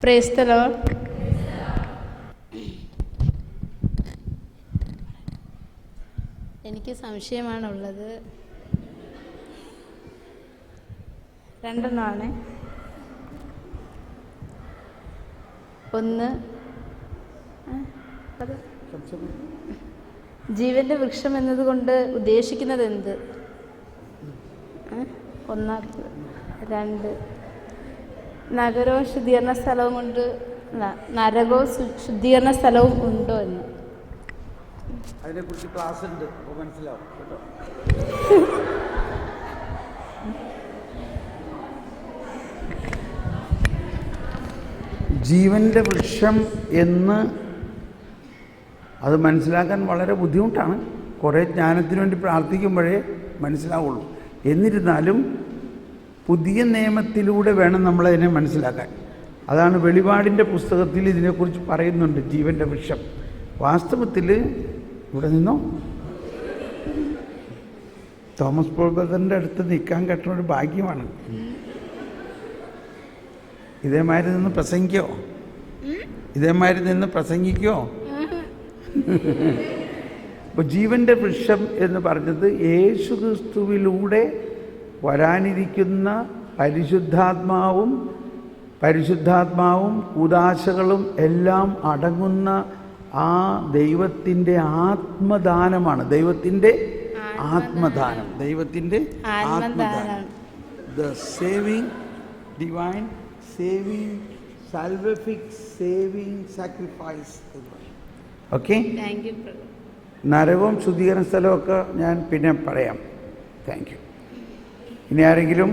Praise the Lord. എനിക്ക് സംശയമാണുള്ളത്. രണ്ടെണ്ണമാണ്. ഒന്ന്, ജീവന്റെ വൃക്ഷം എന്നതുകൊണ്ട് ഉദ്ദേശിക്കുന്നത് എന്ത്? ഒന്നാമത്. രണ്ട്, നഗരവും ശുദ്ധീകരണ സ്ഥലവും കൊണ്ട് നരകവും ശുദ്ധീകരണ സ്ഥലവും ഉണ്ടോ എന്ന്. അതിനെക്കുറിച്ച് ക്ലാസ് ഉണ്ട്, അപ്പോൾ മനസ്സിലാവും കേട്ടോ. ജീവൻ്റെ വൃക്ഷം എന്ന് അത് മനസ്സിലാക്കാൻ വളരെ ബുദ്ധിമുട്ടാണ്. കുറേ ജ്ഞാനത്തിന് വേണ്ടി പ്രാർത്ഥിക്കുമ്പോഴേ മനസ്സിലാവുള്ളൂ. എന്നിരുന്നാലും പുതിയ നിയമത്തിലൂടെ വേണം നമ്മളതിനെ മനസ്സിലാക്കാൻ. അതാണ് വെളിപാടിൻ്റെ പുസ്തകത്തിൽ ഇതിനെക്കുറിച്ച് പറയുന്നുണ്ട്, ജീവൻ്റെ വൃക്ഷം. വാസ്തവത്തിൽ ഇവിടെ നിന്നോ തോമസ് പോൾ ബ്രദറിൻ്റെ അടുത്ത് നിൽക്കാൻ കിട്ടുന്ന ഒരു ഭാഗ്യമാണ്. ഇതേമാതിരി നിന്ന് പ്രസംഗിക്കോ? ഇതേമാതിരി നിന്ന് പ്രസംഗിക്കോ? അപ്പോൾ ജീവൻ്റെ വൃക്ഷം എന്ന് പറഞ്ഞത് യേശു ക്രിസ്തുവിലൂടെ വരാനിരിക്കുന്ന പരിശുദ്ധാത്മാവും കൂദാശകളും എല്ലാം അടങ്ങുന്ന ആ ദൈവത്തിൻ്റെ ആത്മദാനമാണ്. ദൈവത്തിൻ്റെ ആത്മദാനം. The saving divine saving salvific saving sacrifice. Okay, നരകവും ശുദ്ധീകരണ സ്ഥലമൊക്കെ ഞാൻ പിന്നെ പറയാം. Thank you. ഇനി ആരെങ്കിലും